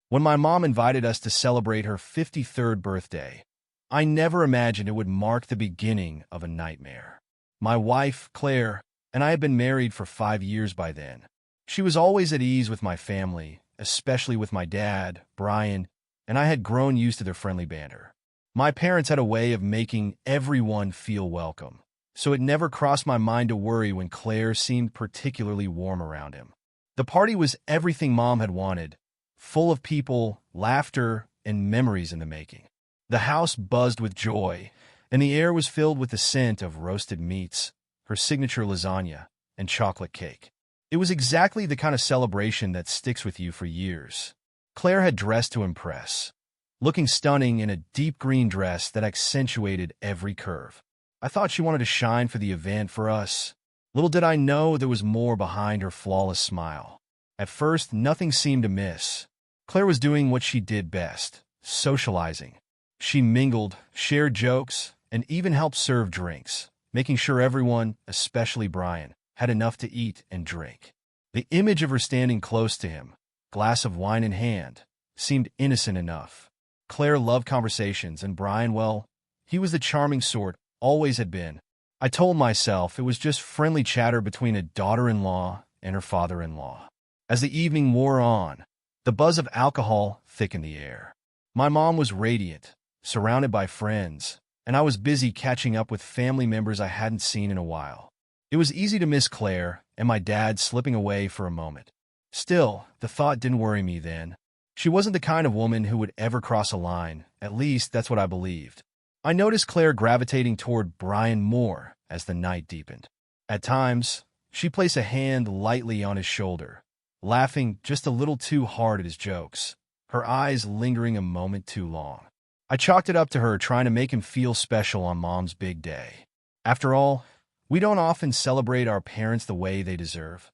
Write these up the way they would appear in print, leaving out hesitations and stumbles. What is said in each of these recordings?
When my mom invited us to celebrate her 53rd birthday, I never imagined it would mark the beginning of a nightmare. My wife, Claire, and I had been married for 5 years by then. She was always at ease with my family, especially with my dad, Brian, and I had grown used to their friendly banter. My parents had a way of making everyone feel welcome, so it never crossed my mind to worry when Claire seemed particularly warm around him. The party was everything Mom had wanted, full of people, laughter, and memories in the making. The house buzzed with joy, and the air was filled with the scent of roasted meats, her signature lasagna, and chocolate cake. It was exactly the kind of celebration that sticks with you for years. Claire had dressed to impress, looking stunning in a deep green dress that accentuated every curve. I thought she wanted to shine for the event for us. Little did I know there was more behind her flawless smile. At first, nothing seemed amiss. Claire was doing what she did best, socializing. She mingled, shared jokes, and even helped serve drinks, making sure everyone, especially Brian, had enough to eat and drink. The image of her standing close to him, glass of wine in hand, seemed innocent enough. Claire loved conversations, and Brian, well, he was the charming sort, always had been. I told myself it was just friendly chatter between a daughter-in-law and her father-in-law. As the evening wore on, the buzz of alcohol thickened the air. My mom was radiant, surrounded by friends, and I was busy catching up with family members I hadn't seen in a while. It was easy to miss Claire and my dad slipping away for a moment. Still, the thought didn't worry me then. She wasn't the kind of woman who would ever cross a line, at least that's what I believed. I noticed Claire gravitating toward Brian more as the night deepened. At times, she placed a hand lightly on his shoulder, laughing just a little too hard at his jokes, her eyes lingering a moment too long. I chalked it up to her trying to make him feel special on Mom's big day. After all, we don't often celebrate our parents the way they deserve,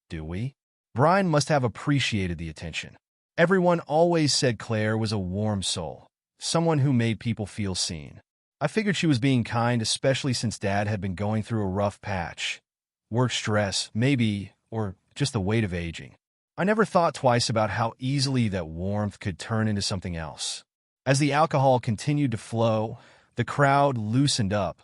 do we? Brian must have appreciated the attention. Everyone always said Claire was a warm soul, someone who made people feel seen. I figured she was being kind, especially since Dad had been going through a rough patch. Work stress, maybe, or just the weight of aging. I never thought twice about how easily that warmth could turn into something else. As the alcohol continued to flow, the crowd loosened up,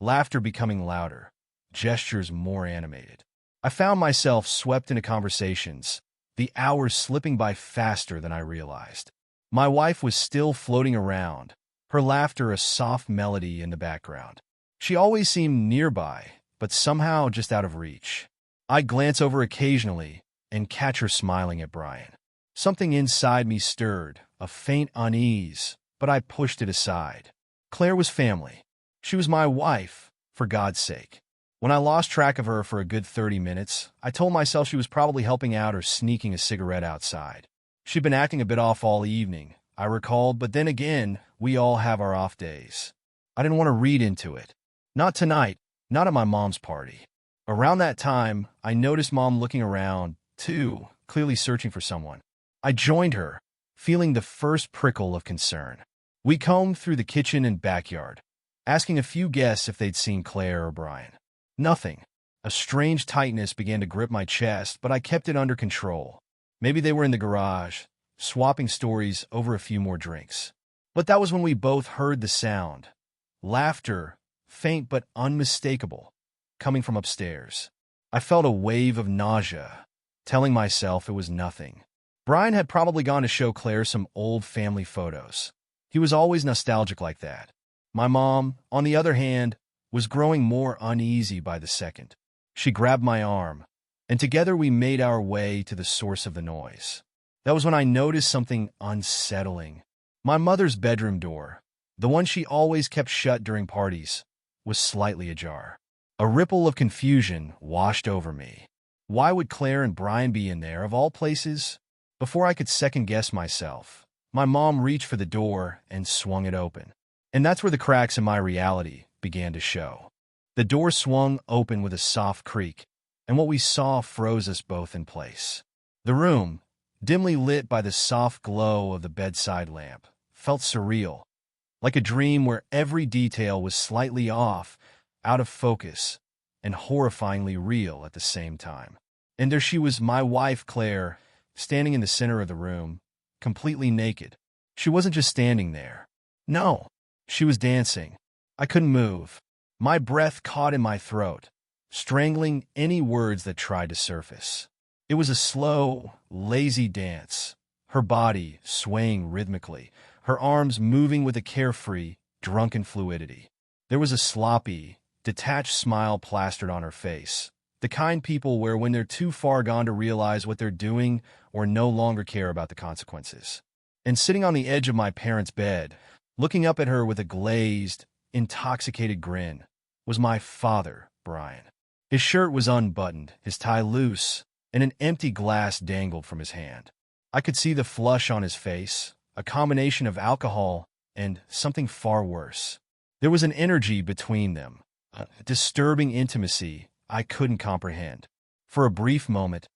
laughter becoming louder, gestures more animated. I found myself swept into conversations, the hours slipping by faster than I realized. My wife was still floating around, her laughter a soft melody in the background. She always seemed nearby, but somehow just out of reach. I'd glance over occasionally and catch her smiling at Brian. Something inside me stirred, a faint unease, but I pushed it aside. Claire was family. She was my wife, for God's sake. When I lost track of her for a good 30 minutes, I told myself she was probably helping out or sneaking a cigarette outside. She'd been acting a bit off all evening, I recalled, but then again, we all have our off days. I didn't want to read into it. Not tonight, not at my mom's party. Around that time, I noticed Mom looking around, too, clearly searching for someone. I joined her, feeling the first prickle of concern. We combed through the kitchen and backyard, asking a few guests if they'd seen Claire or Brian. Nothing. A strange tightness began to grip my chest, but I kept it under control. Maybe they were in the garage, swapping stories over a few more drinks. But that was when we both heard the sound. Laughter, faint but unmistakable, coming from upstairs. I felt a wave of nausea, telling myself it was nothing. Brian had probably gone to show Claire some old family photos. He was always nostalgic like that. My mom, on the other hand, was growing more uneasy by the second. She grabbed my arm, and together we made our way to the source of the noise. That was when I noticed something unsettling. My mother's bedroom door, the one she always kept shut during parties, was slightly ajar. A ripple of confusion washed over me. Why would Claire and Brian be in there, of all places? Before I could second-guess myself, my mom reached for the door and swung it open. And that's where the cracks in my reality began to show. The door swung open with a soft creak, and what we saw froze us both in place. The room, dimly lit by the soft glow of the bedside lamp, felt surreal, like a dream where every detail was slightly off, out of focus, and horrifyingly real at the same time. And there she was, my wife, Claire, standing in the center of the room, completely naked. She wasn't just standing there. No, she was dancing. I couldn't move. My breath caught in my throat, strangling any words that tried to surface. It was a slow, lazy dance, her body swaying rhythmically, her arms moving with a carefree, drunken fluidity. There was a sloppy, detached smile plastered on her face, the kind people wear when they're too far gone to realize what they're doing or no longer care about the consequences. And sitting on the edge of my parents' bed, looking up at her with a glazed, intoxicated grin, was my father, Brian. His shirt was unbuttoned, his tie loose, and an empty glass dangled from his hand. I could see the flush on his face, a combination of alcohol and something far worse. There was an energy between them, a disturbing intimacy I couldn't comprehend. For a brief moment,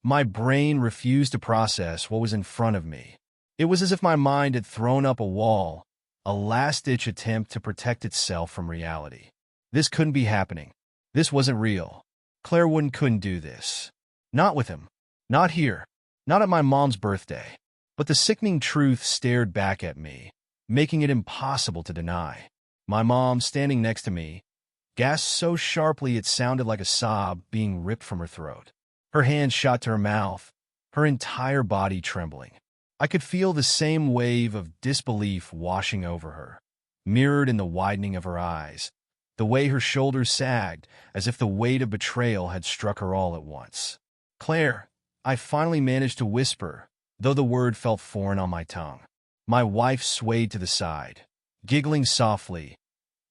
my brain refused to process what was in front of me. It was as if my mind had thrown up a wall, a last-ditch attempt to protect itself from reality. This couldn't be happening. This wasn't real. Claire couldn't do this. Not with him. Not here. Not at my mom's birthday. But the sickening truth stared back at me, making it impossible to deny. My mom, standing next to me, gasped so sharply it sounded like a sob being ripped from her throat. Her hand shot to her mouth, her entire body trembling. I could feel the same wave of disbelief washing over her, mirrored in the widening of her eyes, the way her shoulders sagged as if the weight of betrayal had struck her all at once. "Claire," I finally managed to whisper, though the word felt foreign on my tongue. My wife swayed to the side, giggling softly,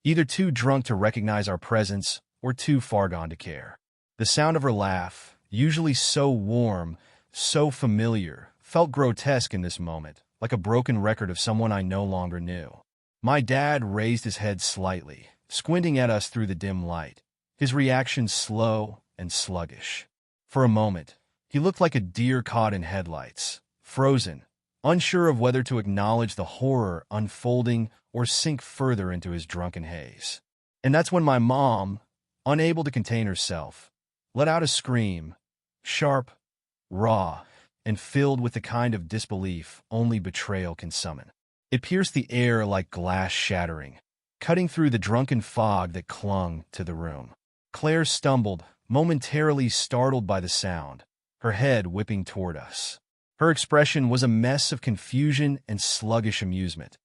either too drunk to recognize our presence or too far gone to care. The sound of her laugh, usually so warm, so familiar, felt grotesque in this moment, like a broken record of someone I no longer knew. My dad raised his head slightly, squinting at us through the dim light, his reaction slow and sluggish. For a moment, he looked like a deer caught in headlights, frozen, unsure of whether to acknowledge the horror unfolding or sink further into his drunken haze. And that's when my mom, unable to contain herself, let out a scream, sharp, raw, and filled with the kind of disbelief only betrayal can summon. It pierced the air like glass shattering, cutting through the drunken fog that clung to the room. Claire stumbled, momentarily startled by the sound, her head whipping toward us. Her expression was a mess of confusion and sluggish amusement.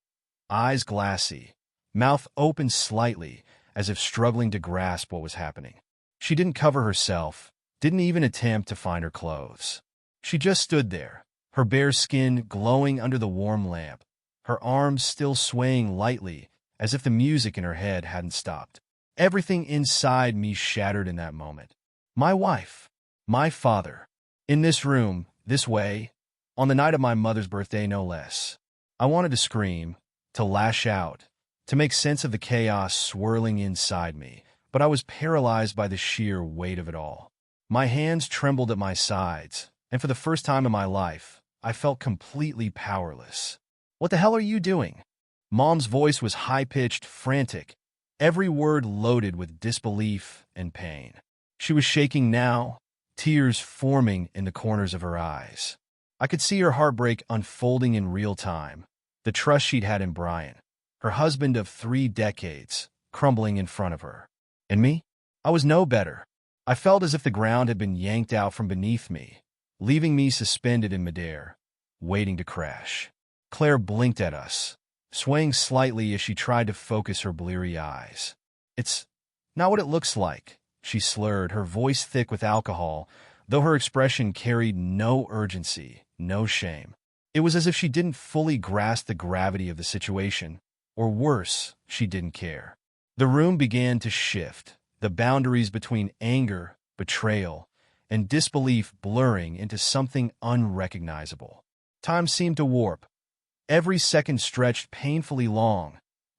Eyes glassy, mouth open slightly, as if struggling to grasp what was happening. She didn't cover herself, didn't even attempt to find her clothes. She just stood there, her bare skin glowing under the warm lamp, her arms still swaying lightly as if the music in her head hadn't stopped. Everything inside me shattered in that moment. My wife, my father, in this room, this way, on the night of my mother's birthday no less. I wanted to scream, to lash out, to make sense of the chaos swirling inside me, but I was paralyzed by the sheer weight of it all. My hands trembled at my sides, and for the first time in my life, I felt completely powerless. "What the hell are you doing?" Mom's voice was high-pitched, frantic, every word loaded with disbelief and pain. She was shaking now, tears forming in the corners of her eyes. I could see her heartbreak unfolding in real time, the trust she'd had in Brian, her husband of 3 decades, crumbling in front of her. And me? I was no better. I felt as if the ground had been yanked out from beneath me, leaving me suspended in midair, waiting to crash. Claire blinked at us, swaying slightly as she tried to focus her bleary eyes. "It's not what it looks like," she slurred, her voice thick with alcohol, though her expression carried no urgency, no shame. It was as if she didn't fully grasp the gravity of the situation, or worse, she didn't care. The room began to shift, the boundaries between anger, betrayal, and disbelief blurring into something unrecognizable. Time seemed to warp. Every second stretched painfully long.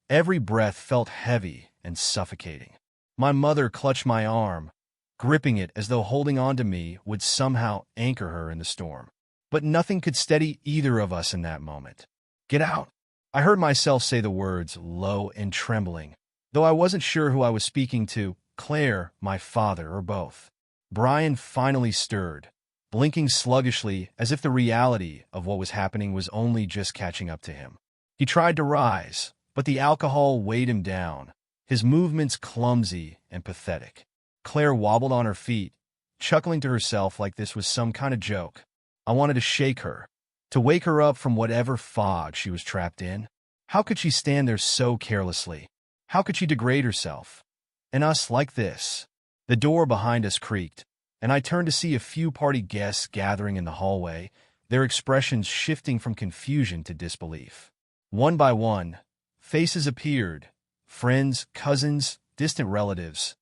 Every breath felt heavy and suffocating. My mother clutched my arm, gripping it as though holding on to me would somehow anchor her in the storm. But nothing could steady either of us in that moment. "Get out." I heard myself say the words, low and trembling, though I wasn't sure who I was speaking to, Claire, my father, or both. Brian finally stirred, blinking sluggishly as if the reality of what was happening was only just catching up to him. He tried to rise, but the alcohol weighed him down, his movements clumsy and pathetic. Claire wobbled on her feet, chuckling to herself like this was some kind of joke. I wanted to shake her, to wake her up from whatever fog she was trapped in. How could she stand there so carelessly? How could she degrade herself? And us like this? The door behind us creaked, and I turned to see a few party guests gathering in the hallway, their expressions shifting from confusion to disbelief. One by one, faces appeared, friends, cousins, distant relatives,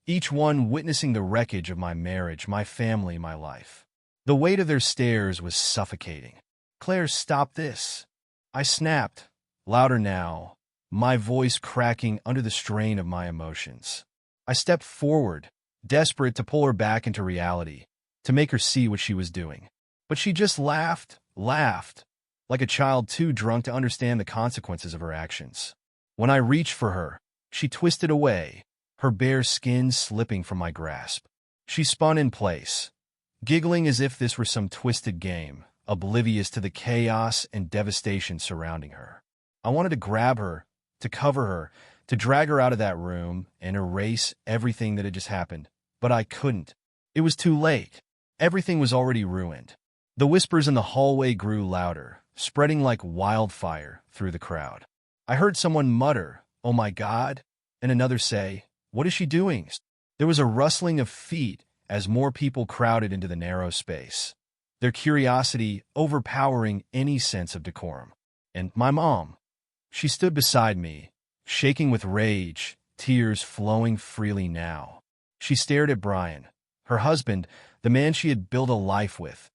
each one witnessing the wreckage of my marriage, my family, my life. The weight of their stares was suffocating. "Claire, stop this!" I snapped, louder now, my voice cracking under the strain of my emotions. I stepped forward, desperate to pull her back into reality, to make her see what she was doing. But she just laughed, like a child too drunk to understand the consequences of her actions. When I reached for her, she twisted away, her bare skin slipping from my grasp. She spun in place, giggling as if this were some twisted game, oblivious to the chaos and devastation surrounding her. I wanted to grab her, to cover her, to drag her out of that room and erase everything that had just happened. But I couldn't. It was too late. Everything was already ruined. The whispers in the hallway grew louder, spreading like wildfire through the crowd. I heard someone mutter, "Oh my God," and another say, "What is she doing?" There was a rustling of feet as more people crowded into the narrow space, their curiosity overpowering any sense of decorum. And my mom. She stood beside me, shaking with rage, tears flowing freely now. She stared at Brian, her husband, the man she had built a life with,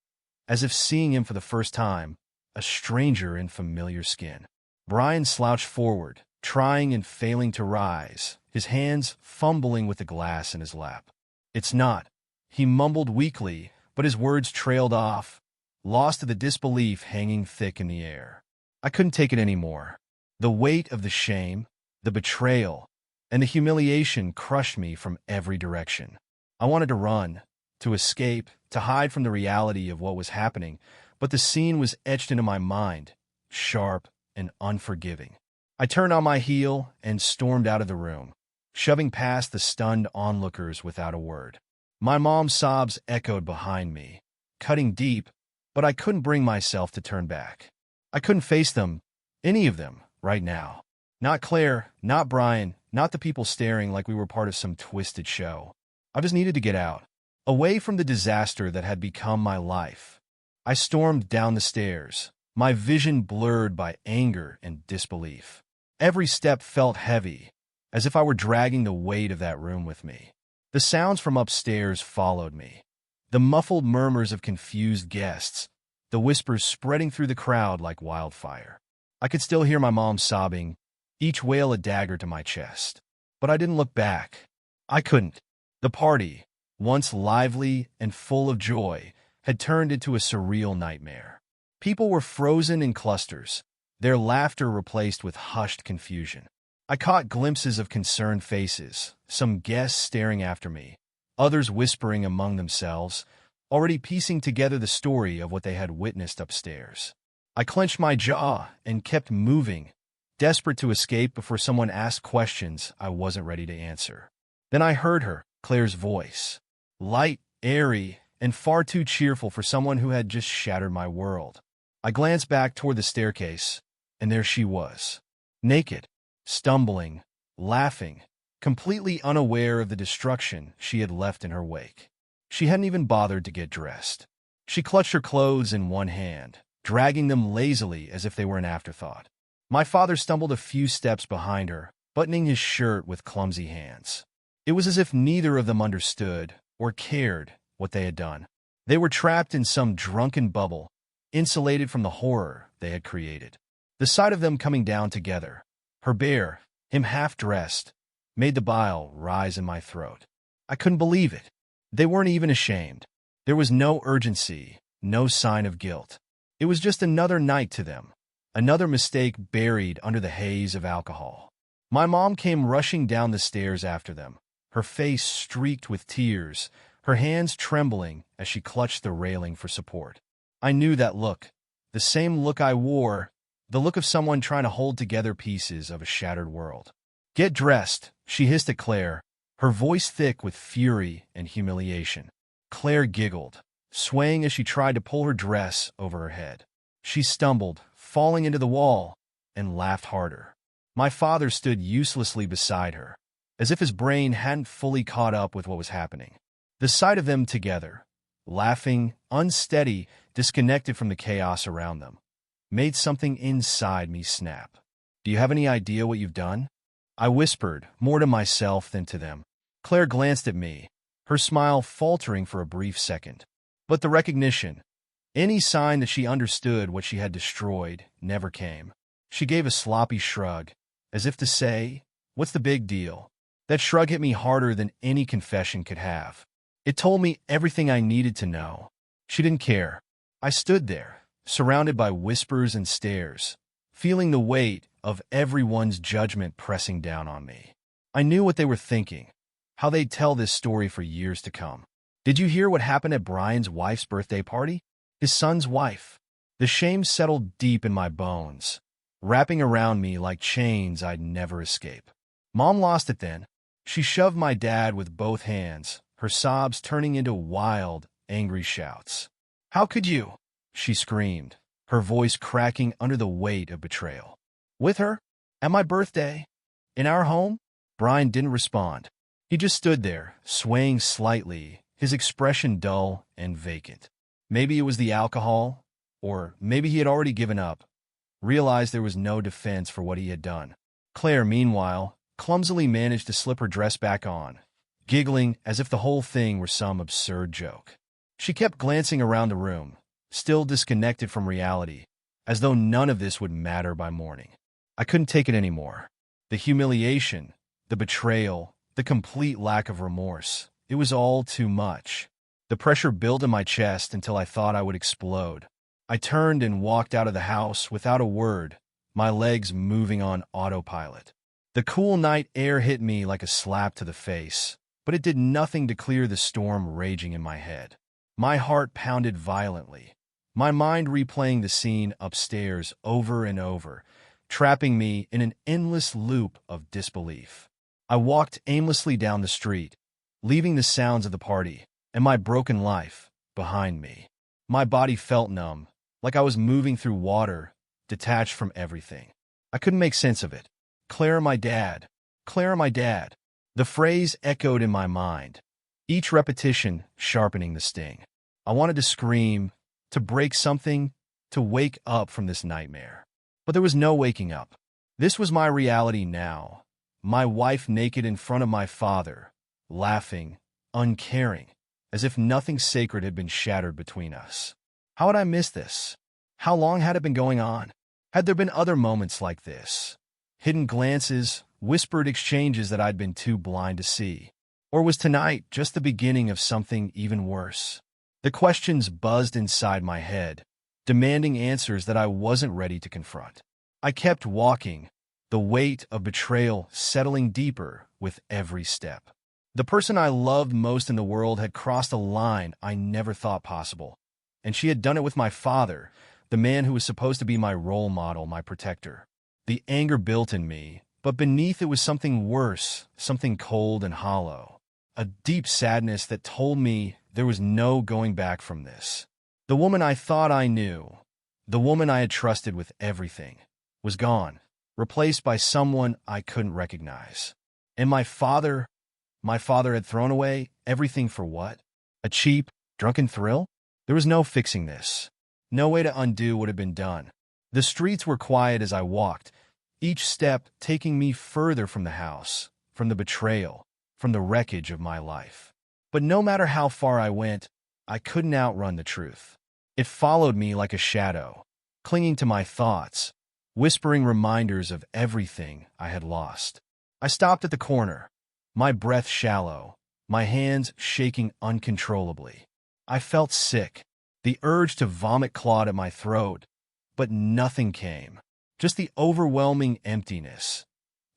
as if seeing him for the first time, a stranger in familiar skin. Brian slouched forward, trying and failing to rise, his hands fumbling with the glass in his lap. "It's not," he mumbled weakly, but his words trailed off, lost to the disbelief hanging thick in the air. I couldn't take it anymore. The weight of the shame, the betrayal, and the humiliation crushed me from every direction. I wanted to run, to escape, to hide from the reality of what was happening, but the scene was etched into my mind, sharp and unforgiving. I turned on my heel and stormed out of the room, shoving past the stunned onlookers without a word. My mom's sobs echoed behind me, cutting deep, but I couldn't bring myself to turn back. I couldn't face them, any of them, right now. Not Claire, not Brian, not the people staring like we were part of some twisted show. I just needed to get out, away from the disaster that had become my life. I stormed down the stairs, my vision blurred by anger and disbelief. Every step felt heavy, as if I were dragging the weight of that room with me. The sounds from upstairs followed me, the muffled murmurs of confused guests, the whispers spreading through the crowd like wildfire. I could still hear my mom sobbing, each wail a dagger to my chest. But I didn't look back. I couldn't. The party, once lively and full of joy, had turned into a surreal nightmare. People were frozen in clusters, their laughter replaced with hushed confusion. I caught glimpses of concerned faces, some guests staring after me, others whispering among themselves, already piecing together the story of what they had witnessed upstairs. I clenched my jaw and kept moving, desperate to escape before someone asked questions I wasn't ready to answer. Then I heard her, Claire's voice, light, airy, and far too cheerful for someone who had just shattered my world. I glanced back toward the staircase, and there she was, naked, stumbling, laughing, completely unaware of the destruction she had left in her wake. She hadn't even bothered to get dressed. She clutched her clothes in one hand, dragging them lazily as if they were an afterthought. My father stumbled a few steps behind her, buttoning his shirt with clumsy hands. It was as if neither of them understood or cared what they had done. They were trapped in some drunken bubble, insulated from the horror they had created. The sight of them coming down together, her bare, him half-dressed, made the bile rise in my throat. I couldn't believe it. They weren't even ashamed. There was no urgency, no sign of guilt. It was just another night to them, another mistake buried under the haze of alcohol. My mom came rushing down the stairs after them, her face streaked with tears, her hands trembling as she clutched the railing for support. I knew that look, the same look I wore, the look of someone trying to hold together pieces of a shattered world. "Get dressed," she hissed at Claire, her voice thick with fury and humiliation. Claire giggled, swaying as she tried to pull her dress over her head. She stumbled, falling into the wall, and laughed harder. My father stood uselessly beside her, as if his brain hadn't fully caught up with what was happening. The sight of them together, laughing, unsteady, disconnected from the chaos around them, made something inside me snap. "Do you have any idea what you've done?" I whispered, more to myself than to them. Claire glanced at me, her smile faltering for a brief second. But the recognition, any sign that she understood what she had destroyed, never came. She gave a sloppy shrug, as if to say, "What's the big deal?" That shrug hit me harder than any confession could have. It told me everything I needed to know. She didn't care. I stood there, surrounded by whispers and stares, feeling the weight of everyone's judgment pressing down on me. I knew what they were thinking, how they'd tell this story for years to come. "Did you hear what happened at Brian's wife's birthday party? His son's wife." The shame settled deep in my bones, wrapping around me like chains I'd never escape. Mom lost it then. She shoved my dad with both hands, her sobs turning into wild, angry shouts. "How could you?" she screamed, her voice cracking under the weight of betrayal. "With her? At my birthday? In our home?" Brian didn't respond. He just stood there, swaying slightly, his expression dull and vacant. Maybe it was the alcohol, or maybe he had already given up, realized there was no defense for what he had done. Claire, meanwhile, clumsily managed to slip her dress back on, giggling as if the whole thing were some absurd joke. She kept glancing around the room, still disconnected from reality, as though none of this would matter by morning. I couldn't take it anymore. The humiliation, the betrayal, the complete lack of remorse. It was all too much. The pressure built in my chest until I thought I would explode. I turned and walked out of the house without a word, my legs moving on autopilot. The cool night air hit me like a slap to the face, but it did nothing to clear the storm raging in my head. My heart pounded violently, my mind replaying the scene upstairs over and over, trapping me in an endless loop of disbelief. I walked aimlessly down the street, leaving the sounds of the party and my broken life behind me. My body felt numb, like I was moving through water, detached from everything. I couldn't make sense of it. "Claire, my dad. Claire, my dad." The phrase echoed in my mind, each repetition sharpening the sting. I wanted to scream, to break something, to wake up from this nightmare. But there was no waking up. This was my reality now. My wife naked in front of my father, laughing, uncaring, as if nothing sacred had been shattered between us. How had I missed this? How long had it been going on? Had there been other moments like this? Hidden glances, whispered exchanges that I'd been too blind to see? Or was tonight just the beginning of something even worse? The questions buzzed inside my head, demanding answers that I wasn't ready to confront. I kept walking, the weight of betrayal settling deeper with every step. The person I loved most in the world had crossed a line I never thought possible, and she had done it with my father, the man who was supposed to be my role model, my protector. The anger built in me, but beneath it was something worse, something cold and hollow, a deep sadness that told me there was no going back from this. The woman I thought I knew, the woman I had trusted with everything, was gone, replaced by someone I couldn't recognize. And my father had thrown away everything for what? A cheap, drunken thrill? There was no fixing this. No way to undo what had been done. The streets were quiet as I walked, each step taking me further from the house, from the betrayal, from the wreckage of my life. But no matter how far I went, I couldn't outrun the truth. It followed me like a shadow, clinging to my thoughts, whispering reminders of everything I had lost. I stopped at the corner, my breath shallow, my hands shaking uncontrollably. I felt sick. The urge to vomit clawed at my throat, but nothing came. Just the overwhelming emptiness.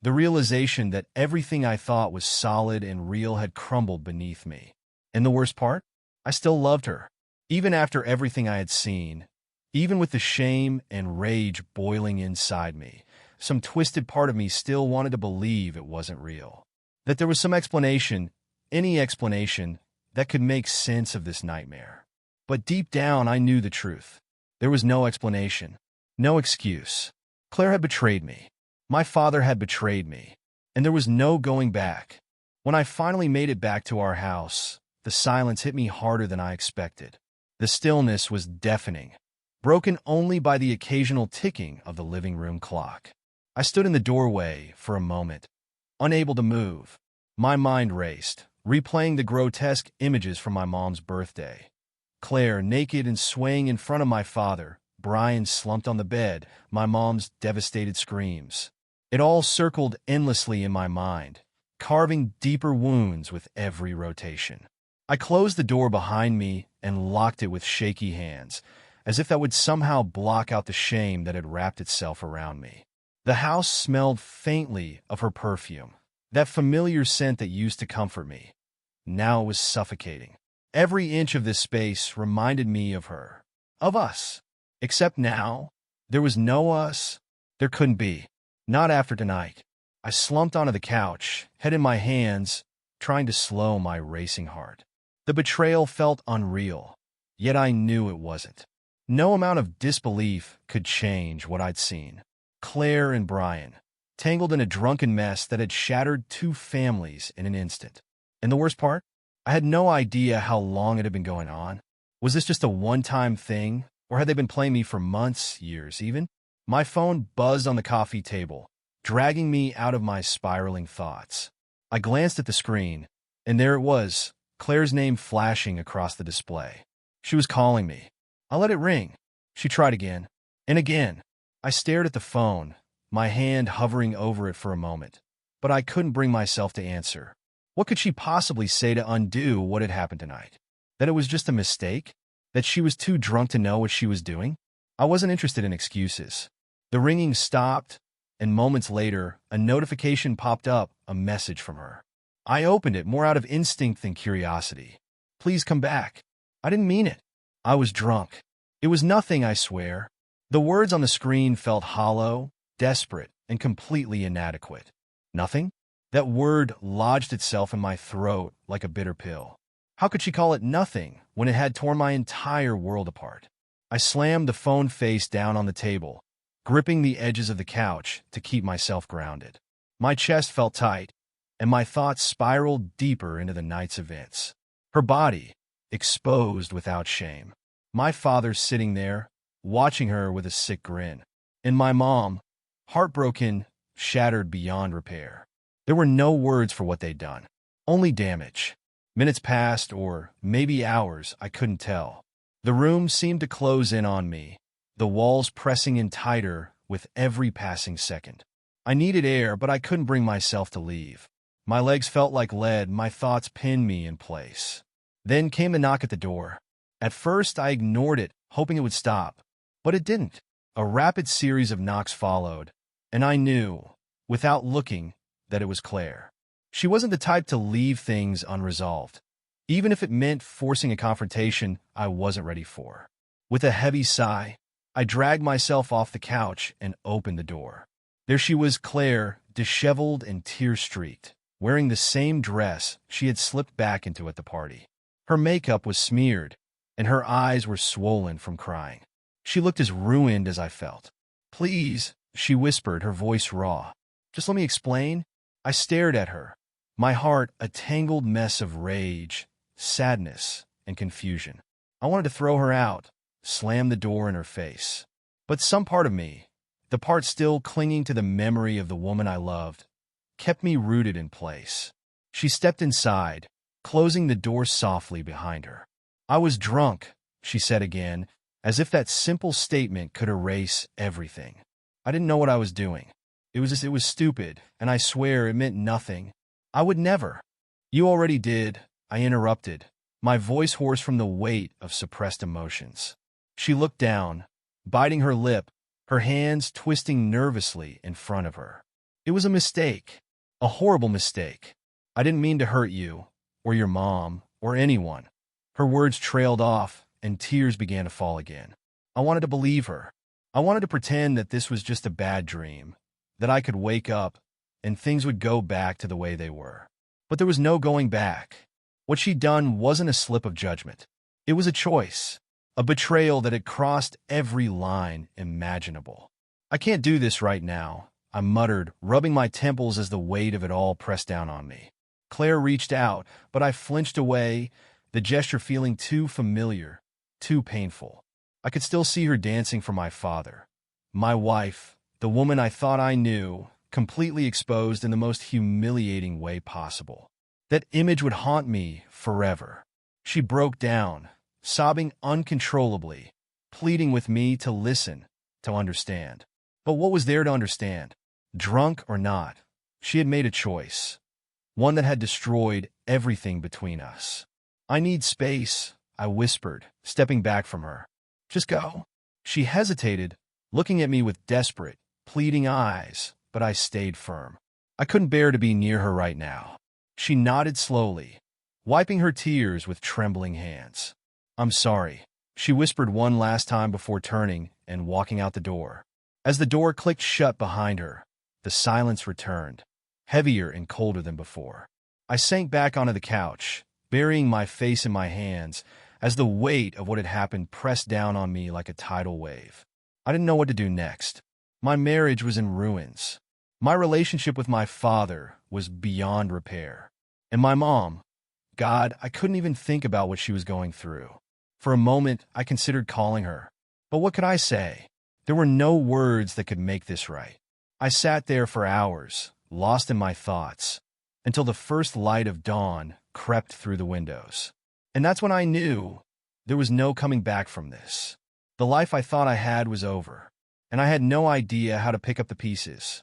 The realization that everything I thought was solid and real had crumbled beneath me. And the worst part? I still loved her. Even after everything I had seen, even with the shame and rage boiling inside me, some twisted part of me still wanted to believe it wasn't real. That there was some explanation, any explanation, that could make sense of this nightmare. But deep down, I knew the truth. There was no explanation, no excuse. Claire had betrayed me. My father had betrayed me. And there was no going back. When I finally made it back to our house, the silence hit me harder than I expected. The stillness was deafening, broken only by the occasional ticking of the living room clock. I stood in the doorway for a moment, unable to move. My mind raced, replaying the grotesque images from my mom's birthday. Claire, naked and swaying in front of my father, Brian slumped on the bed, my mom's devastated screams. It all circled endlessly in my mind, carving deeper wounds with every rotation. I closed the door behind me and locked it with shaky hands, as if that would somehow block out the shame that had wrapped itself around me. The house smelled faintly of her perfume, that familiar scent that used to comfort me. Now it was suffocating. Every inch of this space reminded me of her, of us. Except now, there was no us. There couldn't be. Not after tonight. I slumped onto the couch, head in my hands, trying to slow my racing heart. The betrayal felt unreal, yet I knew it wasn't. No amount of disbelief could change what I'd seen. Claire and Brian, tangled in a drunken mess that had shattered two families in an instant. And the worst part? I had no idea how long it had been going on. Was this just a one-time thing, or had they been playing me for months, years even? My phone buzzed on the coffee table, dragging me out of my spiraling thoughts. I glanced at the screen, and there it was, Claire's name flashing across the display. She was calling me. I let it ring. She tried again, and again. I stared at the phone, my hand hovering over it for a moment, but I couldn't bring myself to answer. What could she possibly say to undo what had happened tonight? That it was just a mistake? That she was too drunk to know what she was doing? I wasn't interested in excuses. The ringing stopped, and moments later, a notification popped up, a message from her. I opened it more out of instinct than curiosity. Please come back. I didn't mean it. I was drunk. It was nothing, I swear. The words on the screen felt hollow, desperate, and completely inadequate. Nothing? That word lodged itself in my throat like a bitter pill. How could she call it nothing when it had torn my entire world apart? I slammed the phone face down on the table, gripping the edges of the couch to keep myself grounded. My chest felt tight, and my thoughts spiraled deeper into the night's events. Her body, exposed without shame. My father sitting there, watching her with a sick grin. And my mom, heartbroken, shattered beyond repair. There were no words for what they'd done. Only damage. Minutes passed, or maybe hours, I couldn't tell. The room seemed to close in on me, the walls pressing in tighter with every passing second. I needed air, but I couldn't bring myself to leave. My legs felt like lead, my thoughts pinned me in place. Then came the knock at the door. At first, I ignored it, hoping it would stop. But it didn't. A rapid series of knocks followed, and I knew, without looking, that it was Claire. She wasn't the type to leave things unresolved. Even if it meant forcing a confrontation I wasn't ready for. With a heavy sigh, I dragged myself off the couch and opened the door. There she was, Claire, disheveled and tear-streaked, wearing the same dress she had slipped back into at the party. Her makeup was smeared, and her eyes were swollen from crying. She looked as ruined as I felt. "Please," she whispered, her voice raw. "Just let me explain." I stared at her, my heart a tangled mess of rage, sadness, and confusion. I wanted to throw her out, slam the door in her face. But some part of me, the part still clinging to the memory of the woman I loved, kept me rooted in place. She stepped inside, closing the door softly behind her. "I was drunk," she said again, as if that simple statement could erase everything. I didn't know what I was doing. It was stupid, and I swear it meant nothing. I would never. "You already did," I interrupted, my voice hoarse from the weight of suppressed emotions. She looked down, biting her lip, her hands twisting nervously in front of her. "It was a mistake, a horrible mistake. I didn't mean to hurt you, or your mom, or anyone. Her words trailed off, and tears began to fall again. I wanted to believe her. I wanted to pretend that this was just a bad dream, that I could wake up and things would go back to the way they were. But there was no going back. What she'd done wasn't a slip of judgment. It was a choice, a betrayal that had crossed every line imaginable. I can't do this right now, I muttered, rubbing my temples as the weight of it all pressed down on me. Claire reached out, but I flinched away, the gesture feeling too familiar, too painful. I could still see her dancing for my father. My wife, the woman I thought I knew, completely exposed in the most humiliating way possible. That image would haunt me forever. She broke down, sobbing uncontrollably, pleading with me to listen, to understand. But what was there to understand? Drunk or not, she had made a choice, one that had destroyed everything between us. I need space, I whispered, stepping back from her. Just go. She hesitated, looking at me with desperate, pleading eyes, but I stayed firm. I couldn't bear to be near her right now. She nodded slowly, wiping her tears with trembling hands. I'm sorry, she whispered one last time before turning and walking out the door. As the door clicked shut behind her, the silence returned, heavier and colder than before. I sank back onto the couch, burying my face in my hands, as the weight of what had happened pressed down on me like a tidal wave. I didn't know what to do next. My marriage was in ruins. My relationship with my father was beyond repair. And my mom, God, I couldn't even think about what she was going through. For a moment, I considered calling her. But what could I say? There were no words that could make this right. I sat there for hours, lost in my thoughts, until the first light of dawn crept through the windows. And that's when I knew there was no coming back from this. The life I thought I had was over, and I had no idea how to pick up the pieces.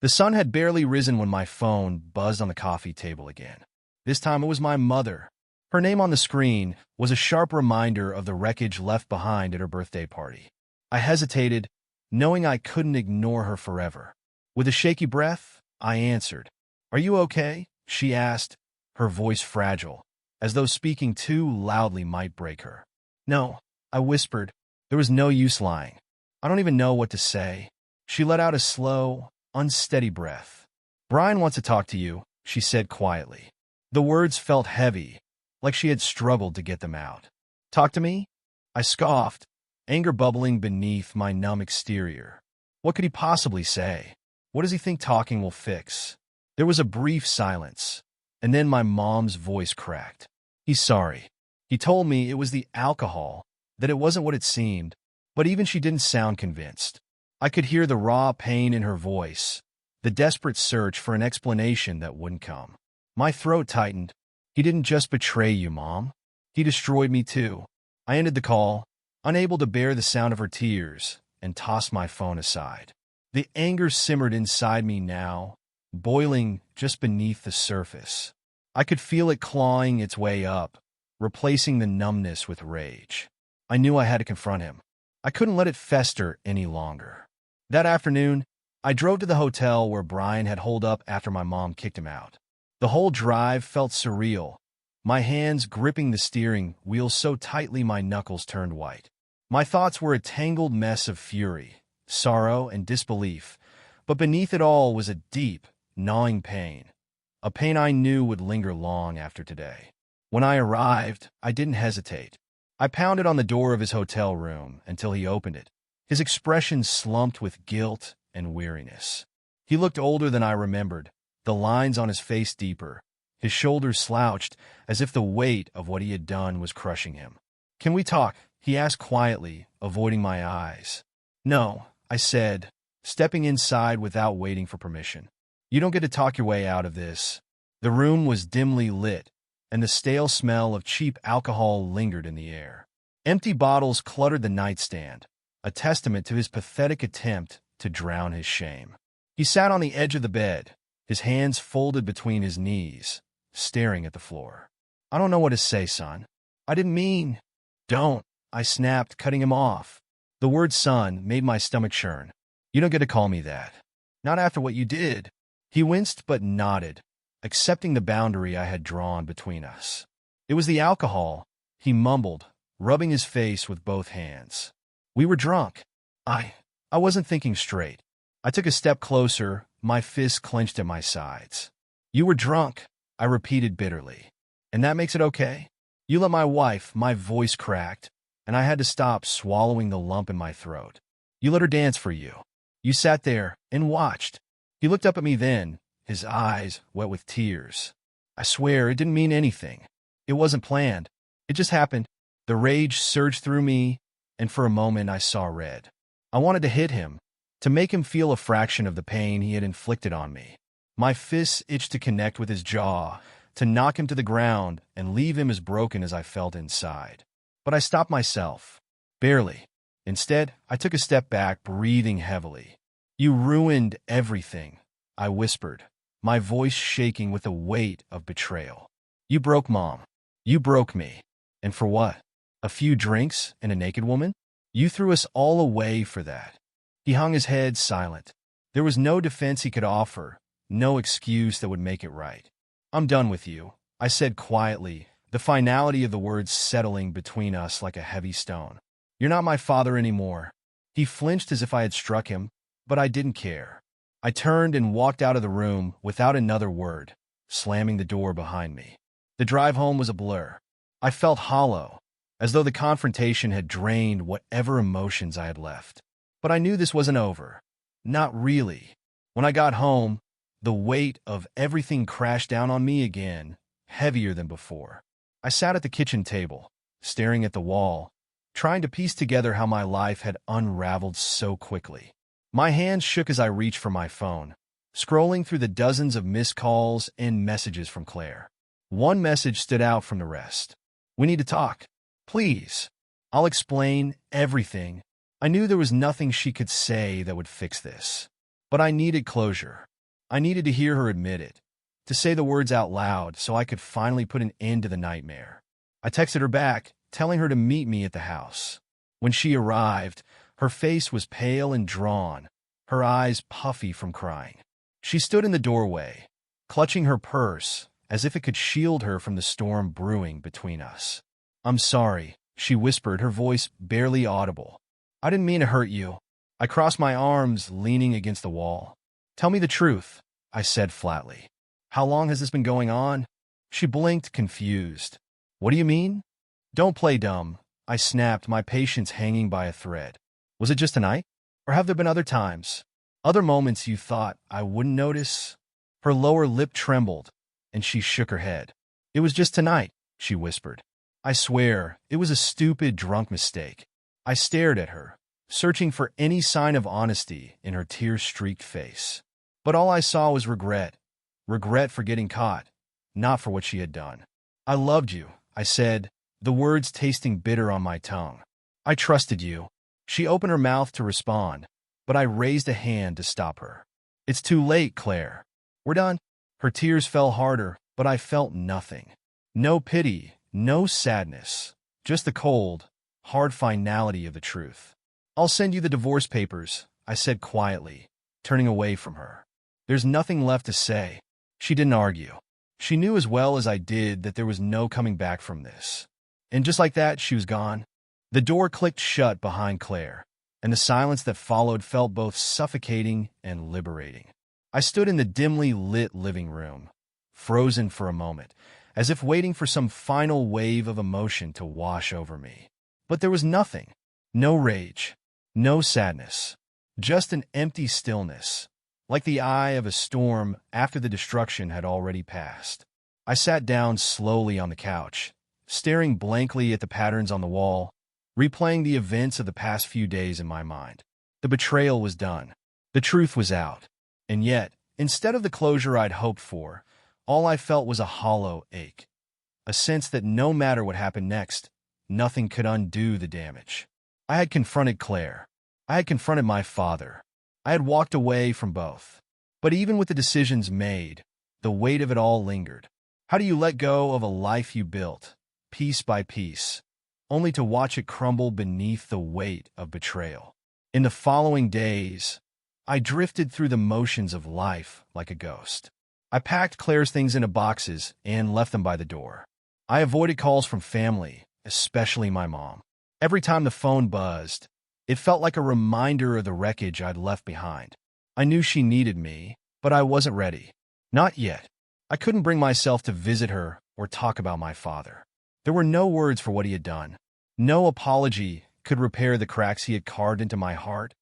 The sun had barely risen when my phone buzzed on the coffee table again. This time it was my mother. Her name on the screen was a sharp reminder of the wreckage left behind at her birthday party. I hesitated, knowing I couldn't ignore her forever. With a shaky breath, I answered. Are you okay? She asked, her voice fragile, as though speaking too loudly might break her. No, I whispered. There was no use lying. I don't even know what to say. She let out a slow, unsteady breath. Brian wants to talk to you, she said quietly. The words felt heavy, like she had struggled to get them out. Talk to me? I scoffed, anger bubbling beneath my numb exterior. What could he possibly say? What does he think talking will fix? There was a brief silence, and then my mom's voice cracked. He's sorry. He told me it was the alcohol, that it wasn't what it seemed, but even she didn't sound convinced. I could hear the raw pain in her voice, the desperate search for an explanation that wouldn't come. My throat tightened. He didn't just betray you, Mom. He destroyed me too. I ended the call, unable to bear the sound of her tears, and tossed my phone aside. The anger simmered inside me now, boiling just beneath the surface. I could feel it clawing its way up, replacing the numbness with rage. I knew I had to confront him. I couldn't let it fester any longer. That afternoon, I drove to the hotel where Brian had holed up after my mom kicked him out. The whole drive felt surreal, my hands gripping the steering wheel so tightly my knuckles turned white. My thoughts were a tangled mess of fury, sorrow, and disbelief, but beneath it all was a deep, gnawing pain, a pain I knew would linger long after today. When I arrived, I didn't hesitate. I pounded on the door of his hotel room until he opened it, his expression slumped with guilt and weariness. He looked older than I remembered, the lines on his face deeper, his shoulders slouched as if the weight of what he had done was crushing him. Can we talk? He asked quietly, avoiding my eyes. No, I said, stepping inside without waiting for permission. You don't get to talk your way out of this. The room was dimly lit, and the stale smell of cheap alcohol lingered in the air. Empty bottles cluttered the nightstand, a testament to his pathetic attempt to drown his shame. He sat on the edge of the bed, his hands folded between his knees, staring at the floor. I don't know what to say, son. I didn't mean... Don't, I snapped, cutting him off. The word son made my stomach churn. You don't get to call me that. Not after what you did. He winced but nodded, accepting the boundary I had drawn between us. It was the alcohol, he mumbled, rubbing his face with both hands. We were drunk. I wasn't thinking straight. I took a step closer, my fists clenched at my sides. You were drunk, I repeated bitterly. And that makes it okay? You let my wife, my voice cracked, and I had to stop swallowing the lump in my throat. You let her dance for you. You sat there and watched. He looked up at me then, his eyes wet with tears. I swear it didn't mean anything. It wasn't planned. It just happened. The rage surged through me, and for a moment I saw red. I wanted to hit him, to make him feel a fraction of the pain he had inflicted on me. My fists itched to connect with his jaw, to knock him to the ground and leave him as broken as I felt inside. But I stopped myself. Barely. Instead, I took a step back, breathing heavily. You ruined everything, I whispered, my voice shaking with the weight of betrayal. You broke Mom. You broke me. And for what? A few drinks and a naked woman? You threw us all away for that. He hung his head silent. There was no defense he could offer, no excuse that would make it right. I'm done with you, I said quietly, the finality of the words settling between us like a heavy stone. You're not my father anymore. He flinched as if I had struck him, but I didn't care. I turned and walked out of the room without another word, slamming the door behind me. The drive home was a blur. I felt hollow, as though the confrontation had drained whatever emotions I had left. But I knew this wasn't over. Not really. When I got home, the weight of everything crashed down on me again, heavier than before. I sat at the kitchen table, staring at the wall, trying to piece together how my life had unraveled so quickly. My hands shook as I reached for my phone, scrolling through the dozens of missed calls and messages from Claire. One message stood out from the rest. We need to talk. Please. I'll explain everything. I knew there was nothing she could say that would fix this. But I needed closure. I needed to hear her admit it, to say the words out loud so I could finally put an end to the nightmare. I texted her back, telling her to meet me at the house. When she arrived, her face was pale and drawn, her eyes puffy from crying. She stood in the doorway, clutching her purse, as if it could shield her from the storm brewing between us. I'm sorry, she whispered, her voice barely audible. I didn't mean to hurt you. I crossed my arms, leaning against the wall. Tell me the truth, I said flatly. How long has this been going on? She blinked, confused. What do you mean? Don't play dumb, I snapped, my patience hanging by a thread. Was it just tonight? Or have there been other times? Other moments you thought I wouldn't notice? Her lower lip trembled, and she shook her head. It was just tonight, she whispered. I swear, it was a stupid, drunk mistake. I stared at her, searching for any sign of honesty in her tear-streaked face. But all I saw was regret. Regret for getting caught, not for what she had done. I loved you, I said, the words tasting bitter on my tongue. I trusted you. She opened her mouth to respond, but I raised a hand to stop her. It's too late, Claire. We're done. Her tears fell harder, but I felt nothing. No pity, no sadness, just the cold, hard finality of the truth. I'll send you the divorce papers, I said quietly, turning away from her. There's nothing left to say. She didn't argue. She knew as well as I did that there was no coming back from this. And just like that, she was gone. The door clicked shut behind Claire, and the silence that followed felt both suffocating and liberating. I stood in the dimly lit living room, frozen for a moment, as if waiting for some final wave of emotion to wash over me. But there was nothing. No rage. No sadness. Just an empty stillness, like the eye of a storm after the destruction had already passed. I sat down slowly on the couch, staring blankly at the patterns on the wall, replaying the events of the past few days in my mind. The betrayal was done. The truth was out. And yet, instead of the closure I'd hoped for, all I felt was a hollow ache, a sense that no matter what happened next, nothing could undo the damage. I had confronted Claire. I had confronted my father. I had walked away from both. But even with the decisions made, the weight of it all lingered. How do you let go of a life you built, piece by piece, only to watch it crumble beneath the weight of betrayal? In the following days, I drifted through the motions of life like a ghost. I packed Claire's things into boxes and left them by the door. I avoided calls from family, especially my mom. Every time the phone buzzed, it felt like a reminder of the wreckage I'd left behind. I knew she needed me, but I wasn't ready. Not yet. I couldn't bring myself to visit her or talk about my father. There were no words for what he had done. No apology could repair the cracks he had carved into my heart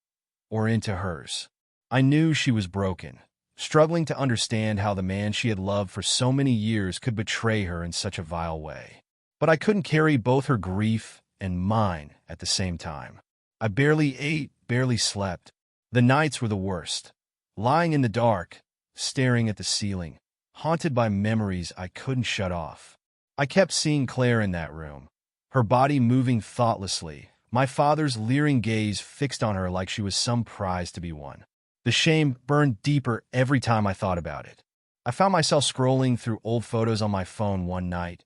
or into hers. I knew she was broken, struggling to understand how the man she had loved for so many years could betray her in such a vile way. But I couldn't carry both her grief and mine at the same time. I barely ate, barely slept. The nights were the worst. Lying in the dark, staring at the ceiling, haunted by memories I couldn't shut off. I kept seeing Claire in that room, her body moving thoughtlessly, my father's leering gaze fixed on her like she was some prize to be won. The shame burned deeper every time I thought about it. I found myself scrolling through old photos on my phone one night,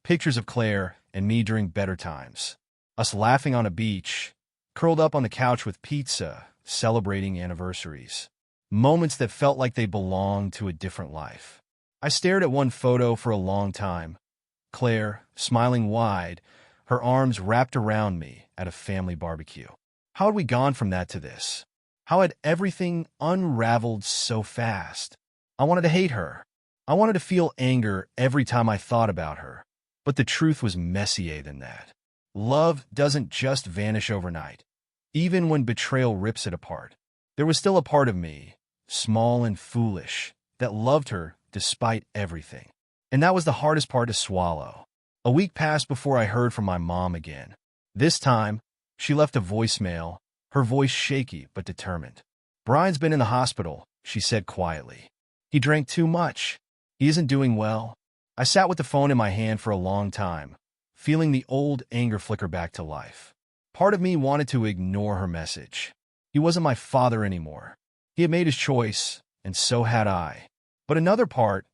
pictures of Claire and me during better times. Us laughing on a beach, curled up on the couch with pizza, celebrating anniversaries. Moments that felt like they belonged to a different life. I stared at one photo for a long time. Claire, smiling wide, her arms wrapped around me at a family barbecue. How had we gone from that to this? How had everything unraveled so fast? I wanted to hate her. I wanted to feel anger every time I thought about her. But the truth was messier than that. Love doesn't just vanish overnight. Even when betrayal rips it apart, there was still a part of me, small and foolish, that loved her despite everything. And that was the hardest part to swallow. A week passed before I heard from my mom again. This time, she left a voicemail, her voice shaky but determined. "Brian's been in the hospital," she said quietly. "He drank too much. He isn't doing well." I sat with the phone in my hand for a long time, feeling the old anger flicker back to life. Part of me wanted to ignore her message. He wasn't my father anymore. He had made his choice, and so had I. But another part,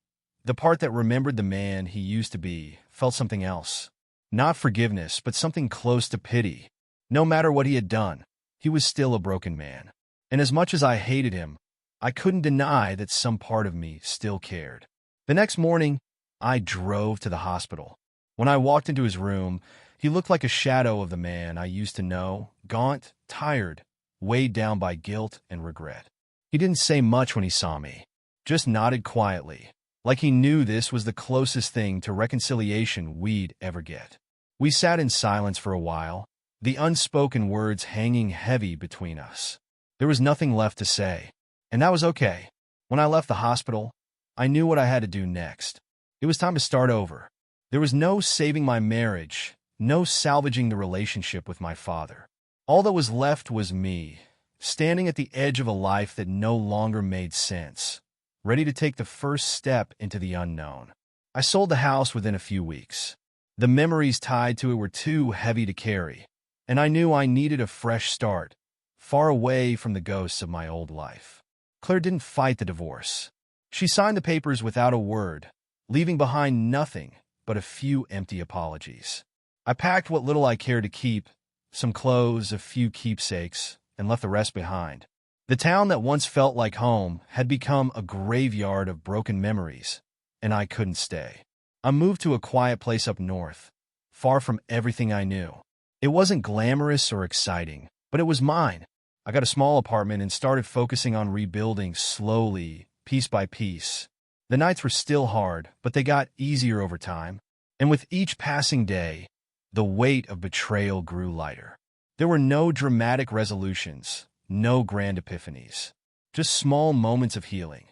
the part that remembered the man he used to be, felt something else. Not forgiveness, but something close to pity. No matter what he had done, he was still a broken man. And as much as I hated him, I couldn't deny that some part of me still cared. The next morning, I drove to the hospital. When I walked into his room, he looked like a shadow of the man I used to know, gaunt, tired, weighed down by guilt and regret. He didn't say much when he saw me, just nodded quietly, like he knew this was the closest thing to reconciliation we'd ever get. We sat in silence for a while, the unspoken words hanging heavy between us. There was nothing left to say, and that was okay. When I left the hospital, I knew what I had to do next. It was time to start over. There was no saving my marriage, no salvaging the relationship with my father. All that was left was me, standing at the edge of a life that no longer made sense, ready to take the first step into the unknown. I sold the house within a few weeks. The memories tied to it were too heavy to carry, and I knew I needed a fresh start, far away from the ghosts of my old life. Claire didn't fight the divorce. She signed the papers without a word, leaving behind nothing but a few empty apologies. I packed what little I cared to keep, some clothes, a few keepsakes, and left the rest behind. The town that once felt like home had become a graveyard of broken memories, and I couldn't stay. I moved to a quiet place up north, far from everything I knew. It wasn't glamorous or exciting, but it was mine. I got a small apartment and started focusing on rebuilding slowly, piece by piece. The nights were still hard, but they got easier over time, and with each passing day, the weight of betrayal grew lighter. There were no dramatic resolutions, no grand epiphanies, just small moments of healing,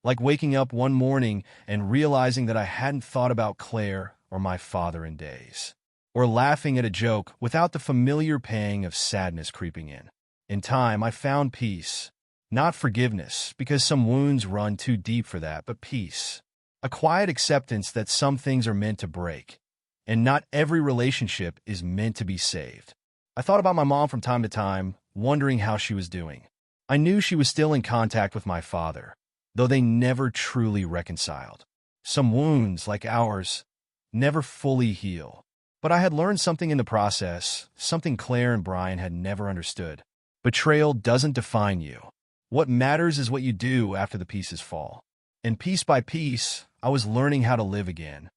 like waking up one morning and realizing that I hadn't thought about Claire or my father in days, or laughing at a joke without the familiar pang of sadness creeping in. In time, I found peace. Not forgiveness, because some wounds run too deep for that, but peace. A quiet acceptance that some things are meant to break, and not every relationship is meant to be saved. I thought about my mom from time to time, wondering how she was doing. I knew she was still in contact with my father, though they never truly reconciled. Some wounds, like ours, never fully heal. But I had learned something in the process, something Claire and Brian had never understood. Betrayal doesn't define you. What matters is what you do after the pieces fall. And piece by piece, I was learning how to live again,